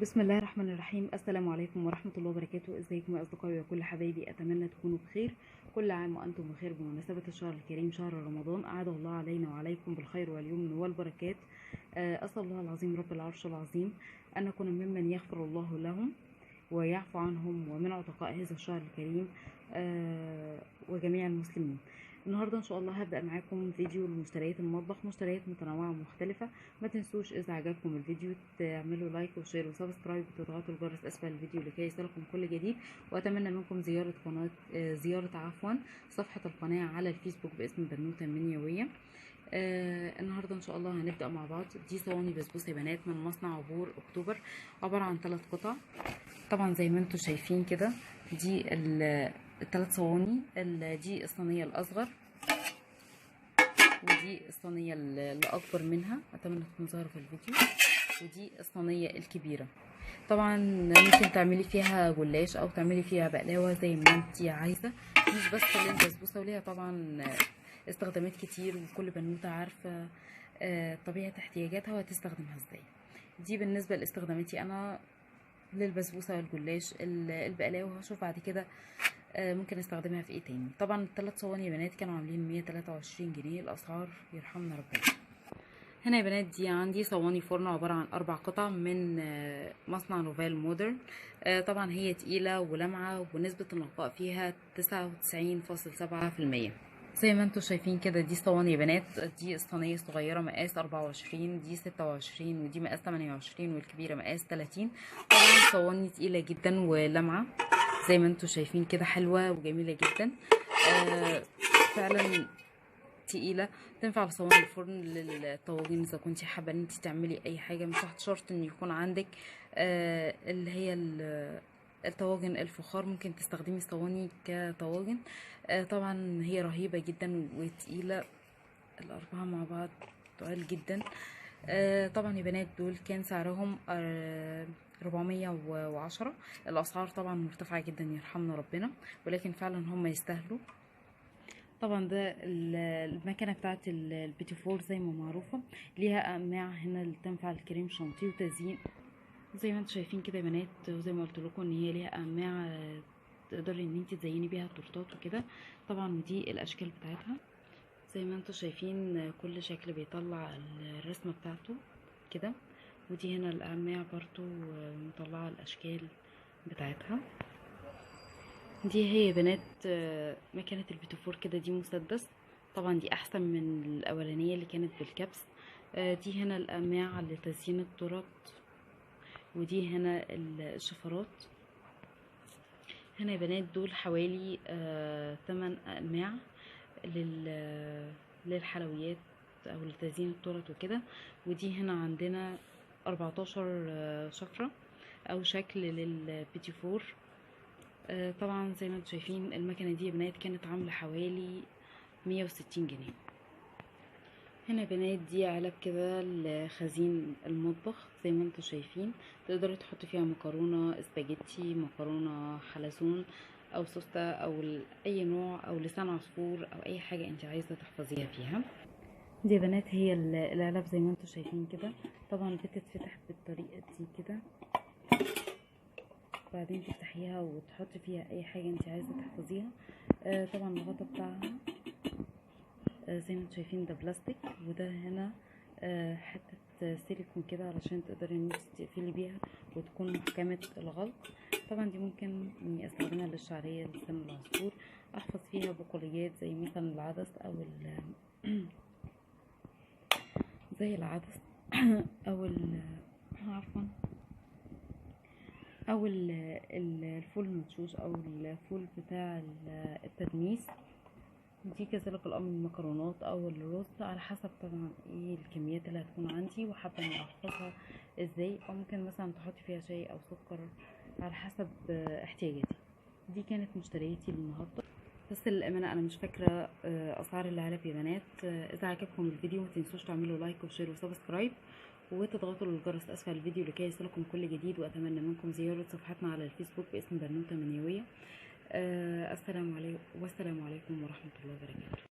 بسم الله الرحمن الرحيم. السلام عليكم ورحمة الله وبركاته. ازيكم يا أصدقائي وكل حبايبي؟ أتمنى تكونوا بخير. كل عام وأنتم بخير بمناسبة الشهر الكريم شهر رمضان. أعاد الله علينا وعليكم بالخير واليمن والبركات. أسأل الله العظيم رب العرش العظيم أن نكون ممن يغفر الله لهم ويعفو عنهم ومن عتقاء هذا الشهر الكريم وجميع المسلمين. النهارده ان شاء الله هبدأ معاكم فيديو لمشتريات المطبخ، مشتريات متنوعة ومختلفة. ما تنسوش اذا عجبكم الفيديو تعملوا لايك وشير وسبسكرايب وتضغطوا الجرس اسفل الفيديو لكي يصلكم كل جديد. واتمنى منكم زيارة صفحة القناة على الفيسبوك باسم بنوتة منيوية. النهارده ان شاء الله هنبدأ مع بعض. دي صواني بسبوسة بنات من مصنع عبور اكتوبر، عبارة عن 3 قطع. طبعا زي ما انتم شايفين كده، دي الثلاث صواني. دي الصينيه الاصغر، ودي الصينيه اللي اكبر منها، اتمنى تكون ظاهره في الفيديو، ودي الصينيه الكبيره. طبعا ممكن تعملي فيها جلاش او تعملي فيها بقلاوه زي ما انت عايزه، مش بس للبسبوسه، وليها طبعا استخدامات كتير، وكل بنوته عارفه طبيعه احتياجاتها وهتستخدمها ازاي. دي بالنسبه لاستخداماتي انا للبسبوسه والجلاش. البقلاوه هشوف بعد كده ممكن استخدمها في ايه تاني. طبعا الثلاث صواني يا بنات كانوا عاملين 123 جنيه، الاسعار يرحمنا ربنا. هنا يا بنات دي عندي صواني فرن عباره عن 4 قطع من مصنع نوفال مودرن. طبعا هي تقيله ولمعه، ونسبه النقاء فيها 99.7%. زي ما انتم شايفين كده، دي صواني يا بنات. دي الصينيه الصغيره مقاس 24، دي 26، ودي مقاس 28، والكبيره مقاس 30. طبعا صواني تقيله جدا ولمعه زي ما انتم شايفين كده، حلوه وجميله جدا. فعلا تقيله، تنفع لصواني الفرن للطواجن. اذا كنتي حابه ان انت تعملي اي حاجه، مش شرط ان يكون عندك اللي هي الطواجن الفخار، ممكن تستخدمي الصواني كطواجن. طبعا هي رهيبه جدا وتقيله، الاربعه مع بعض تقال جدا. طبعا يا بنات دول كان سعرهم 410. الاسعار طبعا مرتفعه جدا يرحمنا ربنا، ولكن فعلا هم يستاهلوا. طبعا ده المكنه بتاعت البيتي فور زي ما معروفه، ليها اقماع هنا اللي تنفع الكريم شانتيه وتزيين زي ما انتم شايفين كده يا بنات. وزي ما قلت لكم ان هي ليها اقماع تقدري ان انت تزيني بيها التورتات وكده. طبعا ودي الاشكال بتاعتها زي ما انتم شايفين، كل شكل بيطلع الرسمه بتاعته كده. ودي هنا الاقماع برضو مطلعه الاشكال بتاعتها. دي هي بنات مكنه البيتوفور كده، دي مسدس. طبعا دي احسن من الاولانيه اللي كانت بالكبس. دي هنا الاقماع لتزيين التورت، ودي هنا الشفرات. هنا يا بنات دول حوالي 8 اقماع للحلويات او لتزيين التورت وكده. ودي هنا عندنا 14 شفرة او شكل للبيتي فور. طبعا زي ما انتم شايفين المكنه دي يا بنات كانت عامله حوالي 160 جنيه. هنا يا بنات دي علب كده لخزين المطبخ زي ما انتم شايفين، تقدري تحطي فيها مكرونه اسباجيتي، مكرونه حلزون او سوسته او اي نوع، او لسان عصفور، او اي حاجه انت عايزه تحفظيها فيها. دي يا بنات هي العلب زي ما انتم شايفين كده. طبعا بتتفتح بالطريقه دي كده، بعدين تفتحيها وتحطي فيها اي حاجه انت عايزه تحفظيها. طبعا الغطا بتاعها زي ما انتم شايفين ده بلاستيك، وده هنا حته سيليكون كده علشان تقدري ان انت تقفلي بيها وتكون محكمه الغلق. طبعا دي ممكن اني استخدمها للشعريه، لسان العصفور، احفظ فيها بقوليات زي مثلا العدس او زي العدس او عفوا او الفول المدشوش او الفول بتاع التدميس. دي كذلك الامر المكرونات او الرز، على حسب طبعا ايه الكميات اللي هتكون عندي وحابه اني احفظها ازاي، او ممكن مثلا تحطي فيها شاي او سكر على حسب احتياجاتي. دي كانت مشترياتي للنهارده، بس للامانه انا مش فاكره اسعار العلب يا بنات. اذا عجبكم الفيديو ما تنسوش تعملوا لايك وشير وسبسكرايب، وتضغطوا الجرس اسفل الفيديو لكي يصلكم كل جديد. واتمنى منكم زياره صفحتنا على الفيسبوك باسم بنوته منيويه. والسلام عليكم ورحمه الله وبركاته.